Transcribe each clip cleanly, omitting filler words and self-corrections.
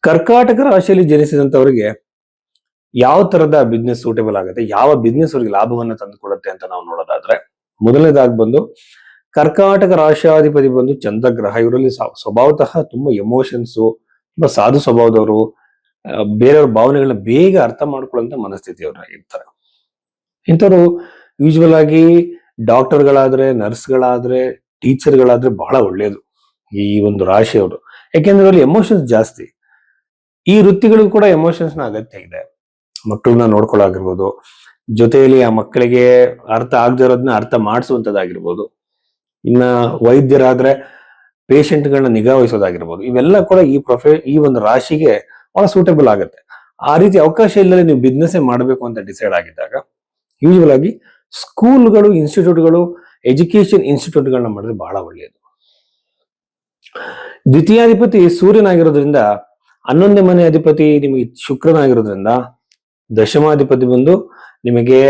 ಕರ್ಕಾಟಕ ರಾಶಿಯಲ್ಲಿ ಜನಿಸಿದಂತವರಿಗೆ ಯಾವ ತರದ ಬಿಸ್ನೆಸ್ ಸೂಟೇಬಲ್ ಆಗುತ್ತೆ, ಯಾವ ಬಿಸ್ನೆಸ್ ಅವರಿಗೆ ಲಾಭವನ್ನ ತಂದುಕೊಡುತ್ತೆ ಅಂತ ನಾವು ನೋಡೋದಾದ್ರೆ, ಮೊದಲನೇದಾಗಿ ಬಂದು ಕರ್ಕಾಟಕ ರಾಶಿಯಾಧಿಪತಿ ಬಂದು ಚಂದ್ರಗ್ರಹ. ಇವರಲ್ಲಿ ಸ್ವಭಾವತಃ ತುಂಬಾ ಎಮೋಷನ್ಸ್, ತುಂಬಾ ಸಾಧು ಸ್ವಭಾವದವರು, ಬೇರೆಯವ್ರ ಭಾವನೆಗಳನ್ನ ಬೇಗ ಅರ್ಥ ಮಾಡ್ಕೊಳ್ಳುವಂತ ಮನಸ್ಥಿತಿಯವ್ರ ಇರ್ತಾರೆ. ಇಂಥವ್ರು ಯೂಶುವಲ್ ಆಗಿ ಡಾಕ್ಟರ್ಗಳಾದ್ರೆ, ನರ್ಸ್ಗಳಾದ್ರೆ, ಟೀಚರ್ಗಳಾದ್ರೆ ಬಹಳ ಒಳ್ಳೇದು ಈ ಒಂದು ರಾಶಿಯವರು. ಯಾಕೆಂದ್ರೆ ಅವರಲ್ಲಿ ಎಮೋಷನ್ಸ್ ಜಾಸ್ತಿ. ಈ ವೃತ್ತಿಗಳಿಗೂ ಕೂಡ ಎಮೋಷನ್ಸ್ ನ ಅಗತ್ಯ ಇದೆ. ಮಕ್ಕಳನ್ನ ನೋಡ್ಕೊಳ್ಳಾಗಿರ್ಬೋದು, ಜೊತೆಯಲ್ಲಿ ಆ ಮಕ್ಕಳಿಗೆ ಅರ್ಥ ಆಗದೆ ಇರೋದನ್ನ ಅರ್ಥ ಮಾಡಿಸುವಂತದ್ದಾಗಿರ್ಬೋದು, ಇನ್ನ ವೈದ್ಯರಾದ್ರೆ ಪೇಷಂಟ್ಗಳನ್ನ ನಿಗಾ ವಹಿಸೋದಾಗಿರ್ಬೋದು, ಇವೆಲ್ಲ ಕೂಡ ಈ ಒಂದು ರಾಶಿಗೆ ಬಹಳ ಸೂಟೇಬಲ್ ಆಗುತ್ತೆ. ಆ ರೀತಿ ಅವಕಾಶ ಇಲ್ಲದೆ ನೀವು ಬಿಸ್ನೆಸ್ ಮಾಡಬೇಕು ಅಂತ ಡಿಸೈಡ್ ಆಗಿದ್ದಾಗ ಯೂಶುವಲ್ ಆಗಿ ಸ್ಕೂಲ್ಗಳು, ಇನ್ಸ್ಟಿಟ್ಯೂಟ್ಗಳು, ಎಜುಕೇಶನ್ ಇನ್ಸ್ಟಿಟ್ಯೂಟ್ಗಳನ್ನ ಮಾಡಿದ್ರೆ ಬಹಳ ಒಳ್ಳೆಯದು. ದ್ವಿತೀಯಾಧಿಪತಿ ಸೂರ್ಯನಾಗಿರೋದ್ರಿಂದ, 11ನೇ ಮನೆ ಅಧಿಪತಿ ನಿಮಗೆ ಶುಕ್ರನಾಗಿರೋದ್ರಿಂದ, ದಶಮಾಧಿಪತಿ ಬಂದು ನಿಮಗೆ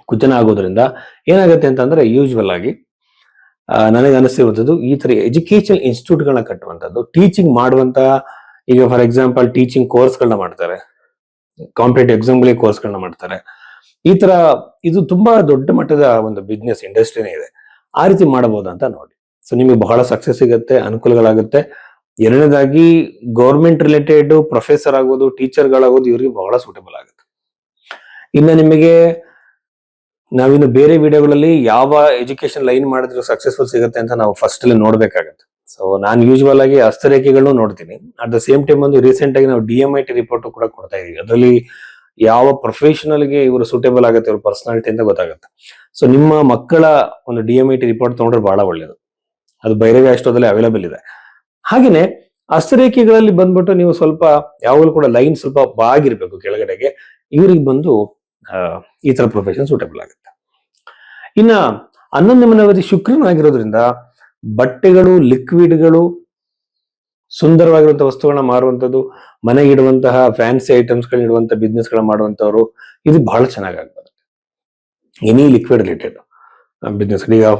ಕುಜನ ಆಗೋದ್ರಿಂದ ಏನಾಗುತ್ತೆ ಅಂತಂದ್ರೆ ಯೂಶುವಲ್ ಆಗಿ ನನಗೆ ಅನಿಸ್ತಿರುವಂಥದ್ದು ಈ ತರ ಎಜುಕೇಶನ್ ಇನ್ಸ್ಟಿಟ್ಯೂಟ್ಗಳನ್ನ ಕಟ್ಟುವಂಥದ್ದು, ಟೀಚಿಂಗ್ ಮಾಡುವಂತ, ಈಗ ಫಾರ್ ಎಕ್ಸಾಂಪಲ್ ಟೀಚಿಂಗ್ ಕೋರ್ಸ್ಗಳನ್ನ ಮಾಡ್ತಾರೆ, ಕಾಂಪಿಟೇಟಿವ್ ಎಕ್ಸಾಮ್ಗಳಿಗೆ ಕೋರ್ಸ್ಗಳನ್ನ ಮಾಡ್ತಾರೆ. ಈ ತರ ಇದು ತುಂಬಾ ದೊಡ್ಡ ಮಟ್ಟದ ಒಂದು ಬಿಸ್ನೆಸ್ ಇಂಡಸ್ಟ್ರಿನೇ ಇದೆ. ಆ ರೀತಿ ಮಾಡಬಹುದು ಅಂತ ನೋಡಿ. ಸೊ ನಿಮಗೆ ಬಹಳ ಸಕ್ಸಸ್ ಸಿಗುತ್ತೆ, ಅನುಕೂಲಗಳಾಗುತ್ತೆ. ಎರಡನೇದಾಗಿ ಗೌರ್ಮೆಂಟ್ ರಿಲೇಟೆಡ್ ಪ್ರೊಫೆಸರ್ ಆಗೋದು, ಟೀಚರ್ಗಳಾಗೋದು ಇವರಿಗೆ ಬಹಳ ಸೂಟೇಬಲ್ ಆಗುತ್ತೆ. ಇನ್ನು ನಿಮಗೆ ನಾವಿನ್ನು ಬೇರೆ ವಿಡಿಯೋಗಳಲ್ಲಿ ಯಾವ ಎಜುಕೇಶನ್ ಲೈನ್ ಮಾಡಿದ್ರೆ ಸಕ್ಸಸ್ಫುಲ್ ಸಿಗುತ್ತೆ ಅಂತ ನಾವು ಫಸ್ಟ್ ಅಲ್ಲಿ ನೋಡ್ಬೇಕಾಗತ್ತೆ. ಸೊ ನಾನು ಯೂಶುವಲ್ ಆಗಿ ಹಸ್ತರೇಖೆಗಳನ್ನು ನೋಡ್ತೀನಿ. ಅಟ್ ದ ಸೇಮ್ ಟೈಮ್ ಒಂದು ರೀಸೆಂಟ್ ಆಗಿ ನಾವು DMIT ರಿಪೋರ್ಟ್ ಕೂಡ ಕೊಡ್ತಾ ಇದೀವಿ. ಅದರಲ್ಲಿ ಯಾವ ಪ್ರೊಫೆಷನಲ್ಗೆ ಇವರು ಸೂಟೇಬಲ್ ಆಗುತ್ತೆ, ಇವ್ರ ಪರ್ಸನಾಲಿಟಿ ಅಂತ ಗೊತ್ತಾಗುತ್ತೆ. ಸೊ ನಿಮ್ಮ ಮಕ್ಕಳ ಒಂದು DMIT ರಿಪೋರ್ಟ್ ತಗೊಂಡ್ರೆ ಬಹಳ ಒಳ್ಳೇದು. ಅದು ಭೈರವಿ ಅಷ್ಟೋದಲ್ಲಿ ಅವೈಲೇಬಲ್ ಇದೆ. ಹಾಗೇನೆ ಹಸ್ತರೇಖೆಗಳಲ್ಲಿ ಬಂದ್ಬಿಟ್ಟು ನೀವು ಸ್ವಲ್ಪ ಯಾವಾಗಲೂ ಕೂಡ ಲೈನ್ ಸ್ವಲ್ಪ ಬಾಗಿರ್ಬೇಕು ಕೆಳಗಡೆಗೆ. ಇವ್ರಿಗೆ ಬಂದು ಈ ತರ ಪ್ರೊಫೆಷನ್ ಸೂಟೇಬಲ್ ಆಗುತ್ತೆ. ಇನ್ನ 11ನೇ ಮನೆಯವರಿಗೆ ಶುಕ್ರನಾಗಿರೋದ್ರಿಂದ ಬಟ್ಟೆಗಳು, ಲಿಕ್ವಿಡ್ಗಳು, ಸುಂದರವಾಗಿರುವಂತಹ ವಸ್ತುಗಳನ್ನ ಮಾರುವಂಥದ್ದು, ಮನೆಗೆ ಇಡುವಂತಹ ಫ್ಯಾನ್ಸಿ ಐಟಮ್ಸ್ ಗಳನ್ನ ಇಡುವಂತ ಬಿಸ್ನೆಸ್ ಗಳನ್ನ ಮಾಡುವಂತವ್ರು, ಇದು ಬಹಳ ಚೆನ್ನಾಗಿ ಬರುತ್ತೆ. Any liquid related business. ಈಗ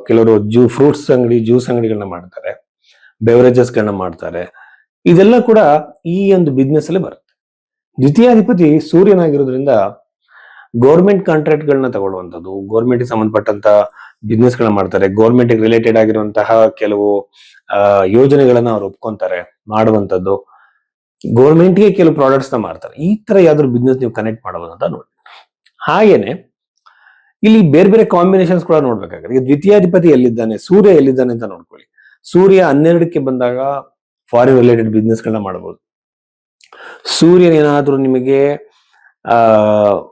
ಕೆಲವರು ಫ್ರೂಟ್ಸ್ ಅಂಗಡಿ, ಜ್ಯೂಸ್ ಅಂಗಡಿಗಳನ್ನ ಮಾಡ್ತಾರೆ, ಬೆವರೇಜಸ್ ಗಳನ್ನ ಮಾಡ್ತಾರೆ. ಇದೆಲ್ಲ ಕೂಡ ಈ ಒಂದು ಬಿಸ್ನೆಸ್ ಅಲ್ಲಿ ಬರುತ್ತೆ. ದ್ವಿತೀಯಾಧಿಪತಿ ಸೂರ್ಯನಾಗಿರೋದ್ರಿಂದ ಗೌರ್ಮೆಂಟ್ ಕಾಂಟ್ರಾಕ್ಟ್ ಗಳನ್ನ ತಗೊಳ್ಳುವಂಥದ್ದು, ಗೌರ್ಮೆಂಟ್ ಸಂಬಂಧಪಟ್ಟಂತ ಬಿಸ್ನೆಸ್ ಗಳನ್ನ ಮಾಡ್ತಾರೆ, ಗೌರ್ಮೆಂಟ್ ರಿಲೇಟೆಡ್ ಆಗಿರುವಂತಹ ಕೆಲವು ಯೋಜನೆಗಳನ್ನ ಅವ್ರು ಒಪ್ಕೊಂತಾರೆ, ಮಾಡುವಂಥದ್ದು, ಗೌರ್ಮೆಂಟ್ಗೆ ಕೆಲವು ಪ್ರಾಡಕ್ಟ್ಸ್ ನ ಮಾಡ್ತಾರೆ. ಈ ತರ ಯಾವ್ದಾದ್ರು ಬಿಸ್ನೆಸ್ ನೀವು ಕನೆಕ್ಟ್ ಮಾಡಬಹುದು ಅಂತ ನೋಡಿ. ಹಾಗೇನೆ ಇಲ್ಲಿ ಬೇರೆ ಬೇರೆ ಕಾಂಬಿನೇಷನ್ಸ್ ಕೂಡ ನೋಡ್ಬೇಕಾಗುತ್ತೆ. ಈಗ ದ್ವಿತೀಯಾಧಿಪತಿ ಎಲ್ಲಿದ್ದಾನೆ, ಸೂರ್ಯ ಎಲ್ಲಿದ್ದಾನೆ ಅಂತ ನೋಡ್ಕೊಳ್ಳಿ. ಸೂರ್ಯ 12ಕ್ಕೆ ಬಂದಾಗ ಫಾರಿನ್ ರಿಲೇಟೆಡ್ ಬಿಸ್ನೆಸ್ ಗಳನ್ನ ಮಾಡಬಹುದು. ಸೂರ್ಯನ ಏನಾದ್ರೂ ನಿಮಗೆ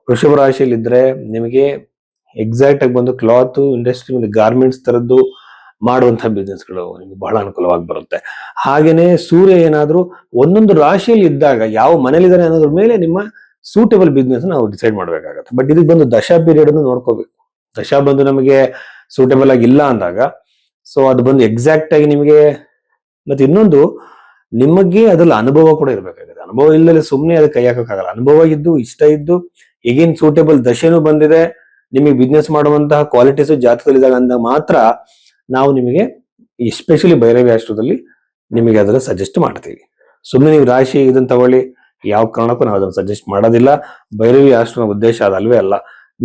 ವೃಷಭ ರಾಶಿಯಲ್ಲಿ ಇದ್ರೆ ನಿಮಗೆ ಎಕ್ಸಾಕ್ಟ್ ಆಗಿ ಬಂದು ಕ್ಲಾತ್ ಇಂಡಸ್ಟ್ರಿ ಮತ್ತು ಗಾರ್ಮೆಂಟ್ಸ್ ತರದ್ದು ಮಾಡುವಂತಹ ಬಿಸ್ನೆಸ್ಗಳು ನಿಮಗೆ ಬಹಳ ಅನುಕೂಲವಾಗಿ ಬರುತ್ತೆ. ಹಾಗೇನೆ ಸೂರ್ಯ ಏನಾದ್ರೂ ಒಂದೊಂದು ರಾಶಿಯಲ್ಲಿ ಇದ್ದಾಗ ಯಾವ ಮನೇಲಿದ್ದಾನೆ ಅನ್ನೋದ್ರ ಮೇಲೆ ನಿಮ್ಮ ಸೂಟೇಬಲ್ ಬಿಸ್ನೆಸ್ ನಾವು ಡಿಸೈಡ್ ಮಾಡ್ಬೇಕಾಗತ್ತೆ. ಬಟ್ ಇದಕ್ಕೆ ಬಂದು ದಶಾ ಪೀರಿಯಡ್ ಅನ್ನು ನೋಡ್ಕೋಬೇಕು. ದಶಾ ಬಂದು ನಮಗೆ ಸೂಟೇಬಲ್ ಆಗಿ ಇಲ್ಲ ಅಂದಾಗ, ಸೊ ಅದು ಬಂದು ಎಕ್ಸಾಕ್ಟ್ ಆಗಿ ನಿಮಗೆ, ಮತ್ತೆ ಇನ್ನೊಂದು ನಿಮಗೆ ಅದ್ರಲ್ಲಿ ಅನುಭವ ಕೂಡ ಇರ್ಬೇಕಾಗುತ್ತೆ. ಅನುಭವ ಇಲ್ಲದೆ ಸುಮ್ಮನೆ ಅದಕ್ಕೆ ಕೈ ಹಾಕಕ್ಕಾಗಲ್ಲ. ಅನುಭವ ಇದ್ದು, ಇಷ್ಟ ಇದ್ದು, ಈಗೇನ್ ಸೂಟೇಬಲ್ ದಶೆನೂ ಬಂದಿದೆ, ನಿಮಗೆ ಬಿಸ್ನೆಸ್ ಮಾಡುವಂತಹ ಕ್ವಾಲಿಟೀಸ್ ಜಾತಕದಲ್ಲಿದ್ದಾಗ ಅಂದಾಗ ಮಾತ್ರ ನಾವು ನಿಮಗೆ ಎಸ್ಪೆಷಲಿ ಭೈರವಿ ಅಷ್ಟದಲ್ಲಿ ನಿಮಗೆ ಅದನ್ನ ಸಜೆಸ್ಟ್ ಮಾಡ್ತೀವಿ. ಸುಮ್ಮನೆ ನೀವು ರಾಶಿ ಇದನ್ನ ತಗೊಳ್ಳಿ, ಯಾವ ಕಾರಣಕ್ಕೂ ನಾವು ಅದನ್ನು ಸಜೆಸ್ಟ್ ಮಾಡೋದಿಲ್ಲ. ಭೈರವಿ ಆಶ್ರಮ ಉದ್ದೇಶ ಅದಲ್ವೇ ಅಲ್ಲ.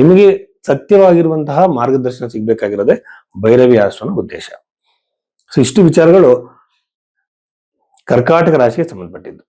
ನಿಮಗೆ ಸತ್ಯವಾಗಿರುವಂತಹ ಮಾರ್ಗದರ್ಶನ ಸಿಗ್ಬೇಕಾಗಿರೋದೇ ಭೈರವಿ ಆಶ್ರಮ ಉದ್ದೇಶ. ಸೊ ಇಷ್ಟು ವಿಚಾರಗಳು ಕರ್ಕಾಟಕ ರಾಶಿಗೆ ಸಂಬಂಧಪಟ್ಟಿದ್ದು.